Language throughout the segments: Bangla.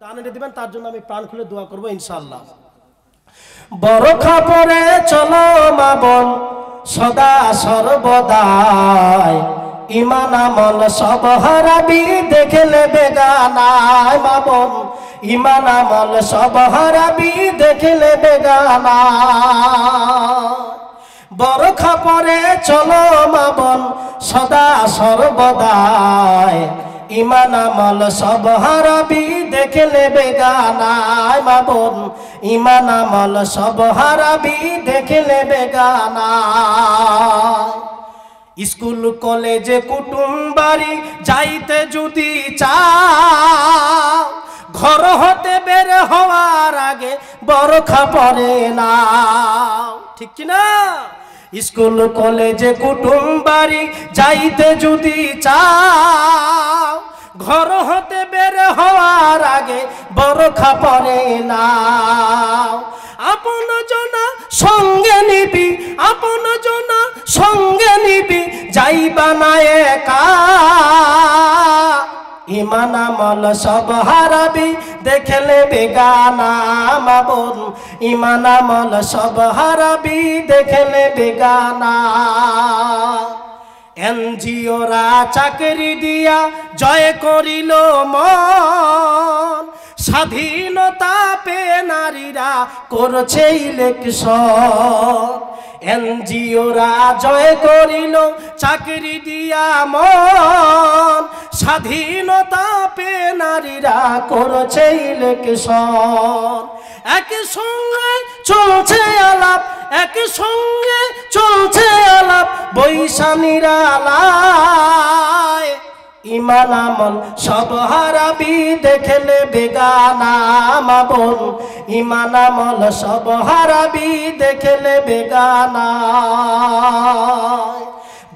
টান এনে দিবেন, তার জন্য আমি প্রাণ খুলে দোয়া করবো ইনশাআল্লাহ। বরখা পরে চলো মা বোন সদা সর্বদাই, ইমান আমল সব হারাবি দেখলে বেগানায়। মা বোন ইমান আমল সব হারাবি দেখলে বেগানায়। বরখা পরে চলো মা বোন সদা সর্বদাই, ইমান আমল সব হারাবি দেখলে বেগানায়। মা বোন ইমান আমল সব হারাবি দেখলে বেগানায়। স্কুল কলেজে কুটুম বাড়ি যাইতে যদি চাও, ঘর হতে বের হওয়ার আগে বরখা পরে না। ঠিক কিনা? স্কুল কলেজে কুটুম বাড়ি যাইতে যদি চাও, ঘর হতে বের হওয়ার আগে বরখা পরে না। আপন জনা সঙ্গে নিবি, আপন জনা সঙ্গে নিবি, যাইবা না একা। ইমান আমল সব হারাবি দেখলে বেগানা। মা বোন ইমান আমল সব হারাবি দেখলে বেগানা। এনজিওরা চাকরি দিয়া জয় করিল মন, স্বাধীনতা পেয়ে নারীরা করছে ইলেকশন। এনজিওরা জয় করিল চাকরি দিয়া মন, স্বাধীনতা পেয়ে নারীরা করছে ইলেকশন। একই সঙ্গে চলছে আলাপ, একই সঙ্গে চলছে আলাপ বৈশানীরা আলায়। ইমান আমল সব হারাবি দেখলে বেগানা। মা বোন ইমান আমল সব হারাবি দেখলে বেগানা।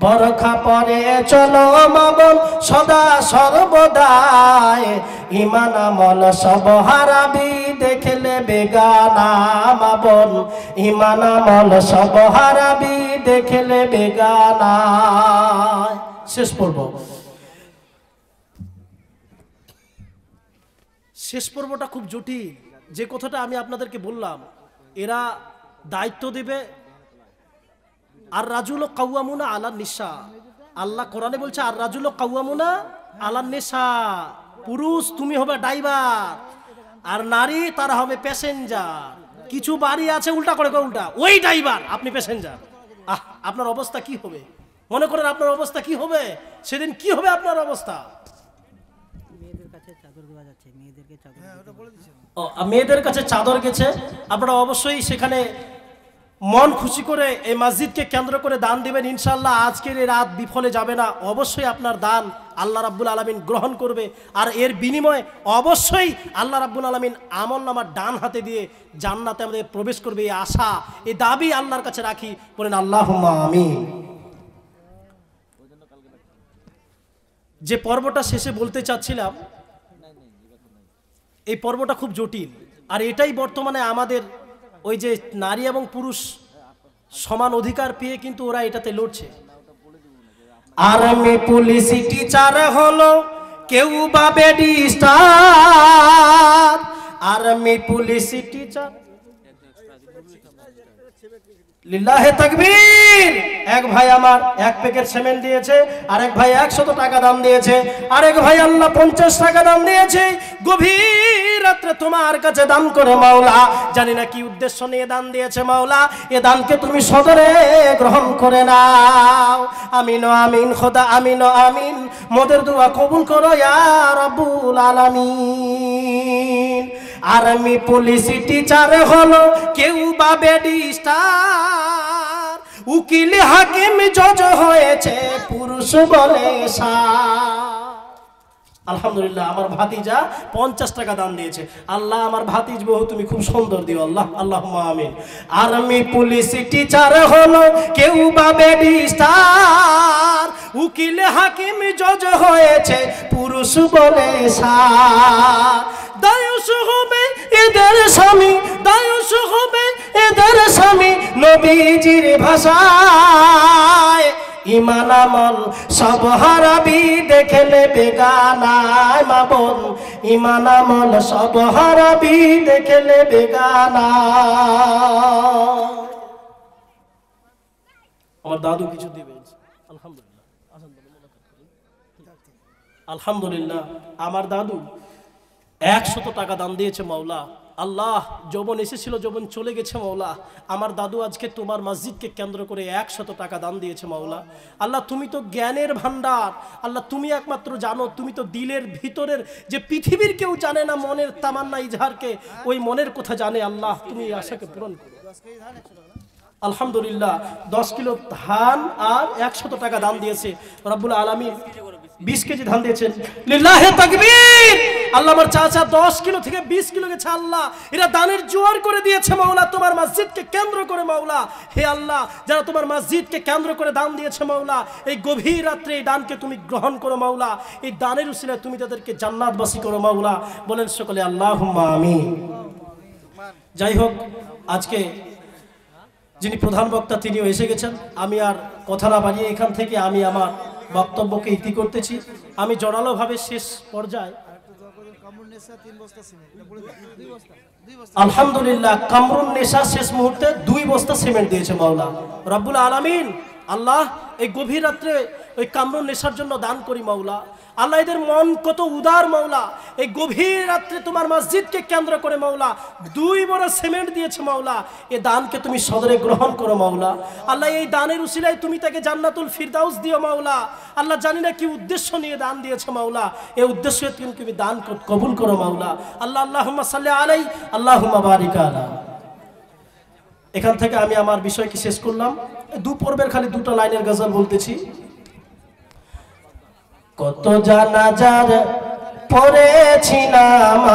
বরখা পরে চলো মা বোন সদা সর্বদাই, ইমান আমল সব হারাবি দেখলে বেগানা। মা বোন ইমান আমল সব হারাবি দেখলে বেগানা। শেষ পর্ব। শেষ পর্বটা খুব জটিল। যে কথাটা আমি আপনাদেরকে বললাম, এরা দায়িত্ব দেবে। আর রাজুল কাওয়ামুনা আলান নিসা, আল্লাহ কোরআনে বলছে আর রাজুল কাওয়ামুনা আলান নিসা। পুরুষ তুমি হবে ড্রাইভার, আর নারী তারা হবে প্যাসেঞ্জার। কিছু বাড়ি আছে উল্টা করে উল্টা, ওই ড্রাইভার আপনি প্যাসেঞ্জার। আপনার অবস্থা কি হবে? মনে করেন আপনার অবস্থা কি হবে সেদিন, কি হবে আপনার অবস্থা? মেয়েদের কাছে চাদর গেছে, আপনারা অবশ্যই সেখানে মন খুশি করে এই মসজিদকে কেন্দ্র করে দান দিবেন ইনশাআল্লাহ। আজকের এই রাত বিফলে যাবে না, অবশ্যই আপনার দান আল্লাহ রাব্বুল আলামিন গ্রহণ করবে। আর এর বিনিময়ে অবশ্যই আল্লাহ রাব্বুল আলামিন আমলনামার ডান হাতে দিয়ে জান্নাতে আমাদের প্রবেশ করবে, এই আশা এই দাবি আল্লাহর কাছে রাখি। বলেন আল্লাহুম্মা আমিন। যে পর্বটা শেষে বলতে চাচ্ছিলাম, এই পর্বটা খুব জটিল। আর এটাই বর্তমানে আমাদের ওই যে নারী এবং পুরুষ সমান অধিকার পেয়ে কিন্তু ওরা এটাতে লড়ছে। আর্মি পুলিশ টিচার হলো কেউ বা ব্যারিস্টার, আর্মি পুলিশ টিচার। লিল্লাহে তাকবীর। এক ভাই আমার 1 প্যাকেট সিমেন্ট দিয়েছে, আরেক ভাই 100 টাকা দাম দিয়েছে, আরেক ভাই আল্লাহ 50 টাকা দাম দিয়েছে। গভীর রাত্রে তোমার কাছে দান করে মাওলা, জানি না কি উদ্দেশ্য নিয়ে দান দিয়েছে মাওলা, এ দানকে তুমি সদরে গ্রহণ করে নাও। আমিন আমিন খোদা, আমিন আমিন। মোদের দোয়া কবুল করো ইয়া রাব্বুল আলামিন। আর্মি পুলিশ টিচার হলো কেউ বা ব্যারিস্টার, উকিল হাকিম জজ হয়েছে পুরুষ বলে আলহামদুলিল্লাহ। আমার ভাতিজা 50 টাকা দান দিয়েছে। আল্লাহ আমার ভাতিজ বহু তুমি খুব সুন্দর দিও আল্লাহ, আল্লাহুম্মা আমিন। আর্মি পুলিশ টিচার হলো কেউ বা ব্যারিস্টার, উকিল হাকিম জজ হয়েছে পুরুষ বলে দায়ুস হবে এদের স্বামী, দায়ুস হবে এদের স্বামী। নবীজির ভাষায় ইমান আমল সব হারাবি দেখলে বেগানায় মা বোন, ইমান আমল সব হারাবি দেখলে বেগানা। আমার দাদু কিছু দিবে আলহামদুলিল্লাহ, আলহামদুলিল্লাহ। আমার দাদু 100 টাকা দান দিয়েছে মাওলা। আল্লাহ, যৌবন এসেছিল, যৌবন চলে গেছে মাওলা। আমার দাদু আজকে তোমার মসজিদকে কেন্দ্র করে 100 টাকা দান দিয়েছে মাওলা। আল্লাহ, তুমি তো জ্ঞানের ভান্ডার। আল্লাহ, তুমি একমাত্র জানো। তুমি তো দিলের ভিতরের, যে পৃথিবীর কেউ জানে না মনের তামান্না ইজহারকে, ওই মনের কথা জানে। আল্লাহ, তুমি এই আশাকে পূরণ করো। আলহামদুলিল্লাহ, 10 কিলো ধান আর 100 টাকা দান দিয়েছে রব্বুল আলামিন। 20 কেজি ধান দিয়েছেন, লিল্লাহে তাকবীর। আল্লাহ, আমার চাচা 10 কিলো থেকে 20 কিলো গেছে। আল্লাহ, এরা দানের জোয়ার করে দিয়েছে মাওলা তোমার মসজিদকে কেন্দ্র করে মাওলা। হে আল্লাহ, যারা তোমার মসজিদকে কেন্দ্র করে দান দিয়েছে মাওলা, এই গভীর রাত্রে এই দানকে তুমি গ্রহণ করো মাওলা। এই দানের উসিলায় তুমি তাদেরকে জান্নাতবাসী করো মাওলা। বলেন সকলে আল্লাহুম্মা আমিন। যাই হোক, আজকে যিনি প্রধান বক্তা তিনিও এসে গেছেন। আমি আর কথা না বাড়িয়ে এখান থেকে আমি আমার বক্তব্যকে ইতি করতেছি। আমি জোরালোভাবে শেষ পর্যায়ে আলহামদুলিল্লাহ, কামরুন নেশা শেষ মুহূর্তে 2 বস্তা সিমেন্ট দিয়েছে মাওলা রব্বুল আলামিন। আল্লাহ, এই গভীর রাত্রে ওই কামরুন নেশার জন্য দান করি মাওলা। আল্লাহ, এদের মন কত উদার মাওলা। এই গভীর রাত্রে তোমার মসজিদকে কেন্দ্র করে মাওলা 2 বড় সিমেন্ট দিয়েছে মাওলা। এই দানকে তুমি সদরে গ্রহণ করো মাওলা। আল্লাহ, এই দানের উসিলায় তুমি তাকে জান্নাতুল ফিরদাউস দিও মাওলা। আল্লাহ, জানি না কি উদ্দেশ্য নিয়ে দান দিয়েছে মাওলা, এই উদ্দেশ্যে তুমি দান কবুল করো মাওলা। আল্লাহ, আল্লাহুম্মা সাল্লি আলাই, আল্লাহুম্মা বারিক আলা। এখান থেকে আমি আমার বিষয় কি শেষ করলাম। 2 পর্বের খালি 2টা লাইনের গজল বলতেছি। কত জানাজার পড়েছি নামাজ,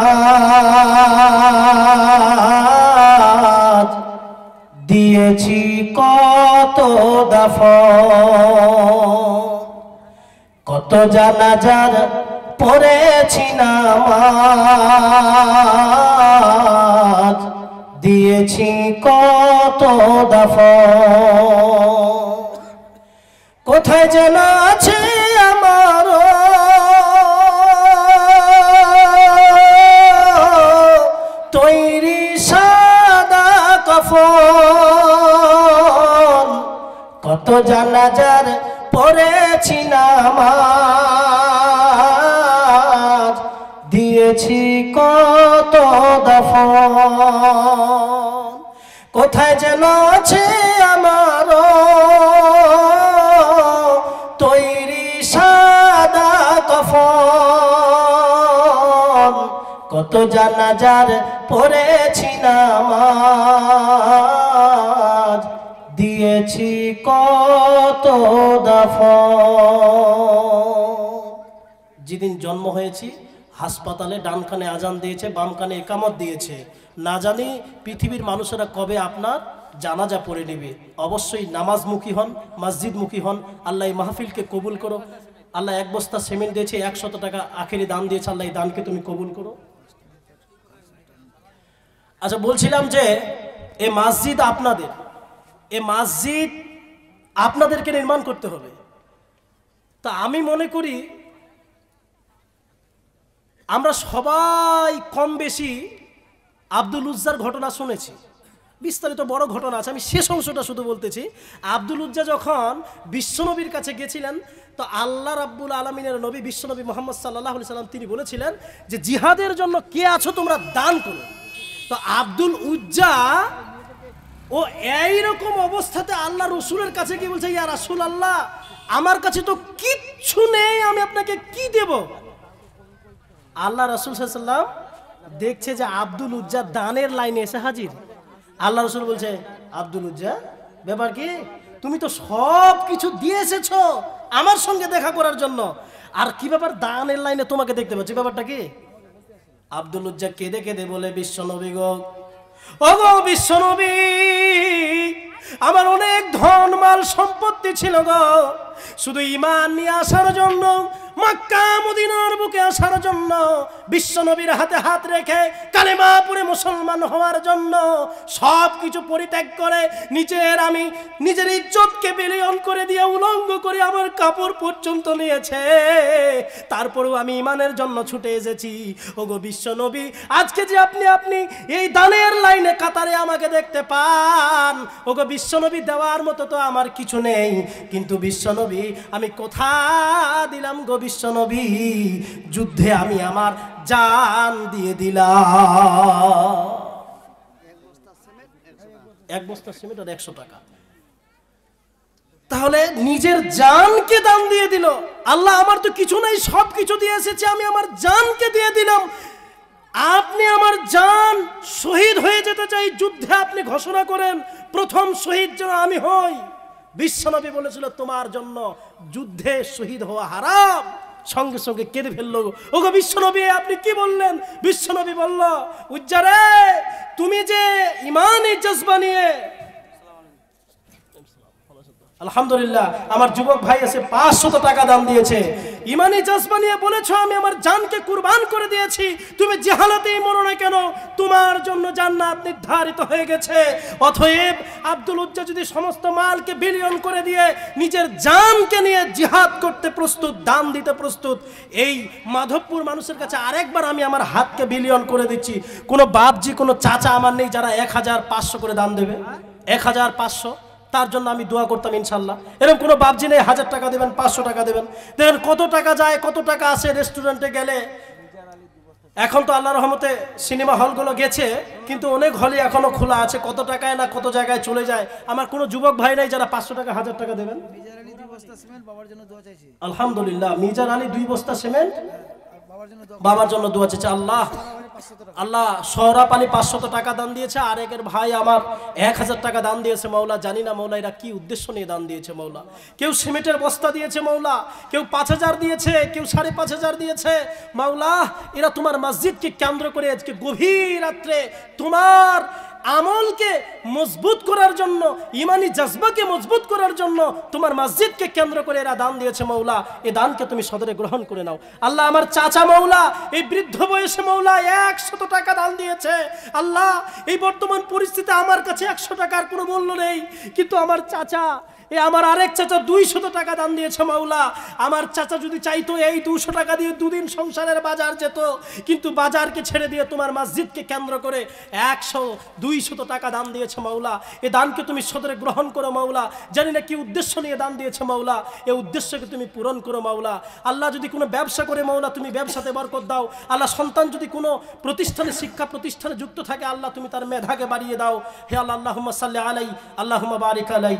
দিয়েছি কত দাফন। কত জানাজার পড়েছি নামাজ, দিয়েছি কত দাফন। কোথায় যেন আছে আমার তৈরি সাদা কাফন। কত জানাজার পড়েছি নামাজ, দিয়েছি কত দাফন। কোথায় যেন আছে আমার তৈরি সাদা কাফন। কত জানাজার পড়েছি নামাজ, দিয়েছি কত দাফন। যেদিন জন্ম হয়েছি হাসপাতালে ডান কানে আজান দিয়েছে, বাম কানে একামত দিয়েছে। না জানি পৃথিবীর মানুষেরা কবে আপনার জানাজা পড়ে নেবে। অবশ্যই নামাজমুখী হন, মসজিদমুখী হন। আল্লাহ এই মাহফিলকে কবুল করো। আল্লাহ 1 বস্তা সিমেন্ট দিয়েছে, 100 টাকা আখেরি দান দিয়েছে। আল্লাহ এই দানকে তুমি কবুল করো। আচ্ছা, বলছিলাম যে এই মসজিদ আপনাদের, এই মসজিদ আপনাদেরকে নির্মাণ করতে হবে। তা আমি মনে করি আমরা সবাই কম বেশি আব্দুল উজ্জার ঘটনা শুনেছি। বিস্তারিত বড় ঘটনা আছে, আমি শেষ অংশটা শুধু বলতেছি। আব্দুল উজ্জা যখন বিশ্বনবীর কাছে গেছিলেন, তো আল্লাহ রাব্বুল আলামিনের নবী বিশ্বনবী মুহাম্মদ সাল্লাল্লাহু আলাইহি সাল্লাম তিনি বলেছিলেন যে জিহাদের জন্য কে আছো তোমরা দান করো। তো আব্দুল উজ্জা ও এইরকম অবস্থাতে আল্লাহ রসুলের কাছে গিয়ে বলছে, ইয়া রাসূলুল্লাহ, আমার কাছে তো কিচ্ছু নেই, আমি আপনাকে কি দেব? আল্লাহ রাসূল সাল্লাল্লাহু আলাইহি ওয়াসাল্লাম দেখছে যে আব্দুল উজ্জা দানের লাইনে এসে হাজির। আল্লাহ রসুল বলছে, আব্দুল উজ্জা, ব্যাপার কি? তুমি তো সব কিছু দিয়ে এসেছো আমার সঙ্গে দেখা করার জন্য, আর কি ব্যাপার দানের লাইনে তোমাকে দেখতে পাচ্ছি, ব্যাপারটা কি? আব্দুল উজ্জা কেঁদে কেঁদে বলে, বিশ্বনবী গো, ও গো বিশ্বনবী, আমার অনেক ধন মাল সম্পত্তি ছিল গো, শুধু ঈমান নিয়ে আসার জন্য, মক্কা মদিনার বুকে আসার জন্য, বিশ্বনবীর হাতে হাত রেখে কালেমা পড়ে মুসলমান হওয়ার জন্য সব কিছু পরিত্যাগ করে নিজের ইজ্জতকে বিলীন করে দিয়ে উলঙ্গ করে আমার কাপড় পর্যন্ত নিয়েছে, তারপরেও আমি ঈমানের জন্য ছুটে এসেছি। ওগো বিশ্বনবী, আজকে যে আপনি এই দানের লাইনে কাতারে আমাকে দেখতে পান, ওগো বিশ্বনবী, দেওয়ার মতো তো আমার কিছু নেই, কিন্তু বিশ্বনবী আমি কথা দিলাম গো বিশ্বনবী, যুদ্ধে আমি আমার জান দিয়ে দিলাম। এক বস্তা সিমেন্ট আর 100 টাকা। তাহলে নিজের জানকে দান দিয়ে দিল। আল্লাহ, আমার তো কিছু নাই, সব কিছু দিয়ে এসেছে, আমি আমার জানকে দিয়ে দিলাম। আপনি আমার জান, শহীদ হয়ে যেতে চাই যুদ্ধে, আপনি ঘোষণা করেন প্রথম শহীদ যেন আমি হই। বিশ্বনবী বলেছিল তোমার জন্য যুদ্ধে শহীদ হওয়া হারাম। সঙ্গে সঙ্গে কেঁদে ফেললো। ওগো বিশ্বনবী, আপনি কি বললেন? বিশ্বনবী বলল, উজ্জারে, তুমি যে ঈমানি জজবা নিয়ে, আলহামদুলিল্লাহ আমার যুবক ভাই এসে 500 টাকা দান দিয়েছে, ঈমানি জজবা নিয়ে বলেছো আমি আমার জানকে কুরবান করে দিয়েছি, তুমি যে হালাতেই মরো না কেন তোমার জন্য জান্নাত নির্ধারিত হয়ে গেছে। অতএব আব্দুল উজ্জা যদি সমস্ত মালকে বিলিয়ন করে দিয়ে নিজের জানকে নিয়ে জিহাদ করতে প্রস্তুত, দান দিতে প্রস্তুত, এই মাধবপুর মানুষের কাছে আরেকবার আমি আমার হাতকে বিলিয়ন করে দিচ্ছি। কোনো বাপজি, কোনো চাচা আমার নেই যারা 1500 করে দান দেবে? 1500, তার জন্য আমি দোয়া করতাম ইনশাল্লাহ। এরকম কোনো বাপজি নেই 1000 টাকা দেবেন, 500 টাকা দেবেন? দেখেন কত টাকা যায়, কত টাকা আসে রেস্টুরেন্টে গেলে। এখন তো আল্লাহর রহমতে সিনেমা হলগুলো গেছে, কিন্তু অনেক হলই এখনো খোলা আছে, কত টাকায় না কত জায়গায় চলে যায়। আমার কোনো যুবক ভাই নাই যারা 500 টাকা 1000 টাকা দেবেন? আলহামদুলিল্লাহ, মির্জার আলী 2 বস্তা সিমেন্ট বাবার জন্য দোয়া চাইছে। আল্লাহ সৌরভ আলী 500 টাকা দান দিয়েছে, আর একের ভাই আমার 1000 টাকা দান দিয়েছে। মৌলা, জানি না মৌলা এরা কি উদ্দেশ্য নিয়ে দান দিয়েছে। মৌলা, কেউ সিমেন্টের বস্তা দিয়েছে মৌলা, কেউ 5000 দিয়েছে, কেউ 5500 দিয়েছে। মৌলা, এরা তোমার মসজিদকে কেন্দ্র করে আজকে গভীর রাত্রে তোমার আমলকে মজবুত করার জন্য, ইমানি জজবাকে মজবুত করার জন্য তোমার মসজিদকে কেন্দ্র করে এরা দান দিয়েছে। মৌলা, এই দানকে তুমি সদরে গ্রহণ করে নাও। আল্লাহ, আমার চাচা মৌলা এই বৃদ্ধ বয়সে মৌলা 100 টাকা দান দিয়েছে। আল্লাহ, এই বর্তমান পরিস্থিতি আমার কাছে 100 টাকার কোনো মূল্য নেই, কিন্তু আমার চাচা, আমার আরেক চাচা 200 টাকা দান দিয়েছে। মাওলা, আমার চাচা যদি চাইতো এই 200 টাকা দিয়ে দুদিন সংসারের বাজার যেত, কিন্তু বাজারকে ছেড়ে দিয়ে তোমার মসজিদকে কেন্দ্র করে 100-200 টাকা দান দিয়েছে। মাওলা, এই দানকে তুমি সদরে গ্রহণ করো। মাওলা, জানি না কি উদ্দেশ্য নিয়ে দান দিয়েছে। মাওলা, এই উদ্দেশ্যকে তুমি পূরণ করো। মাওলা, আল্লাহ যদি কোনো ব্যবসা করে মাওলা তুমি ব্যবসাতে বরকত দাও। আল্লাহ, সন্তান যদি কোনো প্রতিষ্ঠানে, শিক্ষা প্রতিষ্ঠানে যুক্ত থাকে, আল্লাহ তুমি তার মেধাকে বাড়িয়ে দাও। হে আল্লাহ, আল্লাহুম্মা সাল্লি আলাই, আল্লাহুম্মা বারিক আলাই,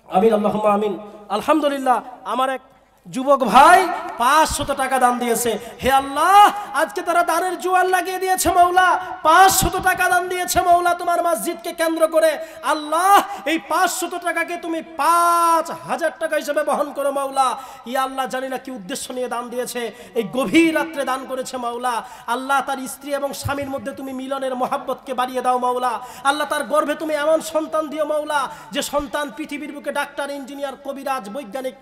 আমিন, আল্লাহুম্মা আমিন। আলহামদুলিল্লাহ, আমার এক যুবক ভাই 500 টাকা দান দিয়েছে। হে আল্লাহ, আজকে তারা দানের জোয়ার লাগিয়ে দিয়েছে। মাওলা, 500 টাকা দান দিয়েছে। মাওলা, তোমার মসজিদকে কেন্দ্র করে। আল্লাহ, এই 500 টাকাকে তুমি 5000 টাকা হিসেবে বহন করো। মাওলা, ইয়া আল্লাহ, জানি না কি উদ্দেশ্য নিয়ে দান দিয়েছে, এই গভীর রাত্রে দান করেছে। মাওলা, আল্লাহ, তার স্ত্রী এবং স্বামীর মধ্যে তুমি মিলনের মহাব্বতকে বাড়িয়ে দাও। মাওলা, আল্লাহ, তার গর্ভে তুমি এমন সন্তান দিও। মাওলা, যে সন্তান পৃথিবীর বুকে ডাক্তার, ইঞ্জিনিয়ার, কবিরাজ, বৈজ্ঞানিক,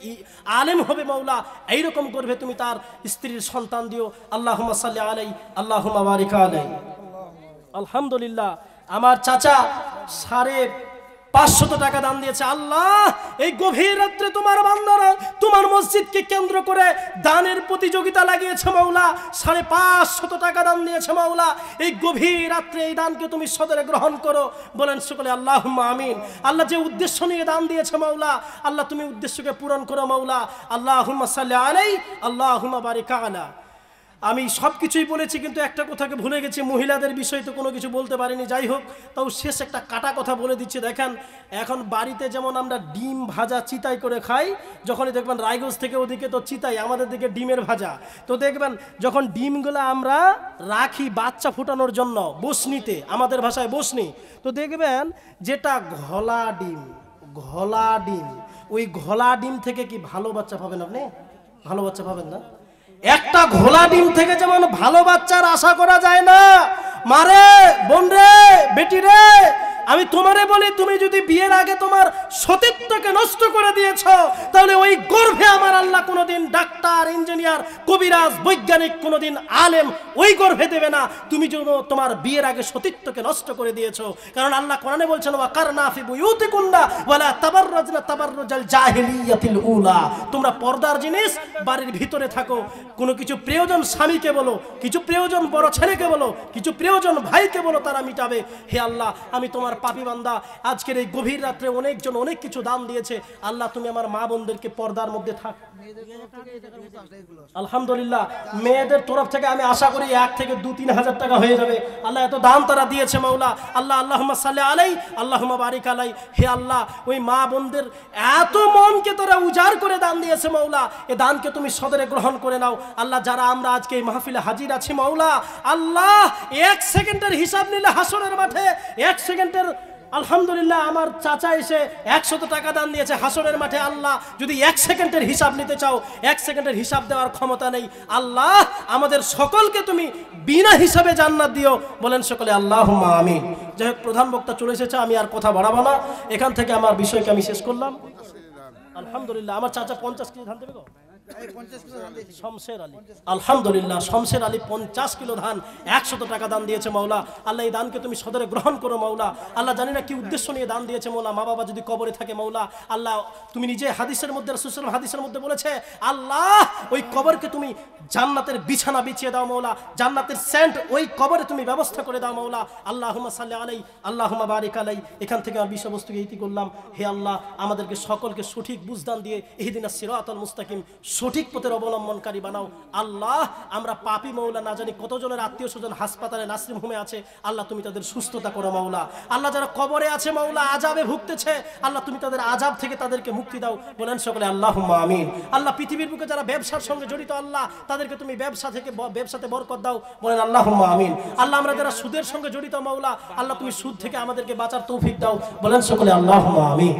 আলেম হবে। মাওলা, এইরকম করবে তুমি তার স্ত্রীর সন্তান দিও। আল্লাহুম্মা সাল্লি আলাই, আল্লাহুম্মা বারিক আলাই। আলহামদুলিল্লাহ, আমার চাচা 550 টাকা দান দিয়েছে। আল্লাহ, এই গভীর রাত্রে তোমার বান্দারা তোমার মসজিদকে কেন্দ্র করে দানের প্রতিযোগিতা লাগিয়েছে। মাওলা, 550 টাকা দান দিয়েছে। মাওলা, এই গভীর রাত্রে এই দানকে তুমি সদরে গ্রহণ করো। বলেন সকলে আল্লাহুম্মা আমিন। আল্লাহ, যে উদ্দেশ্য নিয়ে দান দিয়েছে মাওলা, আল্লাহ তুমি উদ্দেশ্যকে পূরণ করো। মাওলা, আল্লাহুম্মা সাল্লি আলাই, আল্লাহুম্মা বারিক আলা। আমি সব কিছুই বলেছি, কিন্তু একটা কথাকে ভুলে গেছি, মহিলাদের বিষয়ে তো কোনো কিছু বলতে পারিনি। যাই হোক, তাও শেষ একটা কাটা কথা বলে দিচ্ছি। দেখেন, এখন বাড়িতে যেমন আমরা ডিম ভাজা চিতাই করে খাই, যখনই দেখবেন রায়গঞ্জ থেকে ওদিকে তো চিতাই, আমাদের দিকে ডিমের ভাজা। তো দেখবেন যখন ডিমগুলো আমরা রাখি বাচ্চা ফুটানোর জন্য বসনিতে, আমাদের ভাষায় বসনি, তো দেখবেন যেটা ঘোলা ডিম, ওই ঘোলা ডিম থেকে কি ভালো বাচ্চা পাবেন আপনি? ভালো বাচ্চা পাবেন না। একটা ঘোলা ডিম থেকে যেমন ভালো বাচ্চার আশা করা যায় না, মারে, বোন রে, বেটি রে, আমি তোমারে বলি, তুমি যদি বিয়ের আগে তোমার সতীত্বকে নষ্ট করে দিয়েছো, তাহলে ওই গর্ভে আমার আল্লাহ কোনোদিন ডাক্তার, ইঞ্জিনিয়ার, কবিরাজ, বৈজ্ঞানিক, কোনোদিন আলেম ওই গর্ভে দেবে না। তুমি যেন তোমার বিয়ের আগে সতীত্বকে নষ্ট করে দিয়েছো। কারণ আল্লাহ কোরআনে বলছেন, ওয়াকারনা ফি বুয়ুতিকুন্না ওয়ালা তাবাররাজনা তাবাররুজাল জাহিলিয়াতিল উলা। তোমরা পর্দার জিনিস বাড়ির ভিতরে থাকো। কোনো কিছু প্রয়োজন স্বামীকে বলো, কিছু প্রয়োজন বড় ছেলেকে বলো, কিছু প্রয়োজন ভাইকে বলো, তারা মিটাবে। হে আল্লাহ, আমি তোমার পাপী বান্দা, আজকের এই গভীর রাত্রে অনেকজন অনেক কিছু দান দিয়েছে। আল্লাহ তুমি আমার মা বোনদেরকে পর্দার মধ্যে থাক। আলহামদুলিল্লাহ, মেয়েদের তরফ থেকে আমি আশা করি 1 থেকে 2-3 হাজার টাকা হয়ে যাবে। আল্লাহ এত দান তারা দিয়েছে মাওলা। আল্লাহ আল্লাহুম্মা সাল্লি আলাই, আল্লাহুম্মা বারিক আলাই। হে আল্লাহ, ওই মা বোনদের এত মনকে তারা উজাড় করে দান দিয়েছে মাওলা, এ দানকে তুমি সদরে গ্রহণ করে নাও। আল্লাহ, যারা আমরা আজকে এই মাহফিলে হাজির আছি মাওলা, আল্লাহ 1 সেকেন্ডের হিসাব নিলে হাসরের মাঠে 1 সেকেন্ডের, আলহামদুলিল্লাহ আমার চাচা এসে 100 টাকা দান দিয়েছে হাসরের মাঠে। আল্লাহ, যদি 1 সেকেন্ডের হিসাব নিতে চাও, 1 সেকেন্ডের হিসাব দেওয়ার ক্ষমতা নেই। আল্লাহ, আমাদের সকলকে তুমি বিনা হিসাবে জান্নাত দিও। বলেন সকলে আল্লাহুম্মা আমিন। যাই হোক, প্রধান বক্তা চলে এসেছে, আমি আর কথা বাড়াবো না, এখান থেকে আমার বিষয়কে আমি শেষ করলাম। আলহামদুলিল্লাহ, আমার চাচা 50 কেজি ধান দেবে গো। শমশের আলী, আলহামদুলিল্লাহ, শমশের আলী 50 কিলো ধান 100 টাকা দান দিয়েছে মাওলা। আল্লাহ, এই দানকে তুমি সদরে গ্রহণ করো মাওলা। আল্লাহ, জানি না কি উদ্দেশ্য নিয়ে দান দিয়েছে মাওলা। মা বাবা যদি কবরে থাকে মাওলা, আল্লাহ তুমি নিজে হাদিসের মধ্যে, রাসূল সাল্লাল্লাহু আলাইহি হাদিসের মধ্যে বলেছে, আল্লাহ ওই কবরকে তুমি জান্নাতের বিছানা বিছিয়ে দাও মাওলা, জান্নাতের সেন্ট ওই কবরে তুমি ব্যবস্থা করে দাও মাওলা। আল্লাহুম্মা সাল্লি আলাই, আল্লাহুম্মা বারিক আলাই। এখান থেকে আমি বিষয়বস্তুকে ইতি করলাম। হে আল্লাহ, আমাদেরকে সকলকে সঠিক বুঝদান দিয়ে ইহদিনাস সিরাতাল মুস্তাকিম, সঠিক পথের অবলম্বনকারী বানাও। আল্লাহ, আমরা পাপী মাওলা, না জানি কতজনের আত্মীয় স্বজন হাসপাতালে, নাসরিম হোমে আছে। আল্লাহ, তুমি তাদের সুস্থতা করো মাওলা। আল্লাহ, যারা কবরে আছে মাওলা, আযাবে ভুগতেছে, আল্লাহ তুমি তাদের আযাব থেকে তাদেরকে মুক্তি দাও। বলেন সকলে আল্লাহুম্মা আমিন। আল্লাহ, পৃথিবীর বুকে যারা ব্যবসার সঙ্গে জড়িত, আল্লাহ তাদেরকে তুমি ব্যবসাতে বরকত দাও। বলেন আল্লাহুম্মা আমিন। আল্লাহ, আমরা যারা সুদের সঙ্গে জড়িত মাওলা, আল্লাহ তুমি সুদ থেকে আমাদেরকে বাঁচার তৌফিক দাও। বলেন সকলে আল্লাহুম্মা আমিন।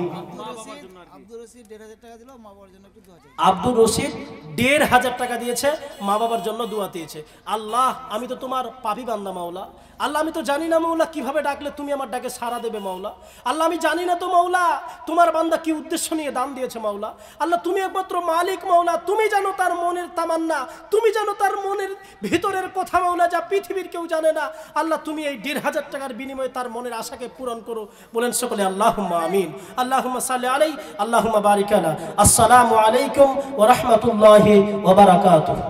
আব্দুর রশিদ 1,500 টাকা দিয়েছে, মা বাবার জন্য দোয়া দিয়েছে। আল্লাহ, আমি তো তোমার পাপী বান্দা মাওলা। আল্লাহ, আমি তো জানি না মাওলা কিভাবে ডাকলে তুমি আমার ডাকে সাড়া দেবে মাওলা। আল্লাহ, আমি জানি না তো মাওলা তোমার বান্দা কি উদ্দেশ্য নিয়ে দান দিয়েছে মাওলা। আল্লাহ, তুমি একমাত্র মালিক মাওলা, তুমি জানো তার মনের তামান্না, তুমি জানো তার মনের ভিতরের কথা মাওলা, যা পৃথিবীর কেউ জানে না। আল্লাহ, তুমি এই 1,500 টাকার বিনিময়ে তার মনের আশাকে পূরণ করো। বলেন সকলে আল্লাহুম্মা আমিন। আল্লাহুম্মা সাল্লি আলাই, আল্লাহুম্মা বারিক আলা। আসসালামু আলাইকুম ওয়া রাহমাতুল্লাহি ওয়া বারাকাতুহু।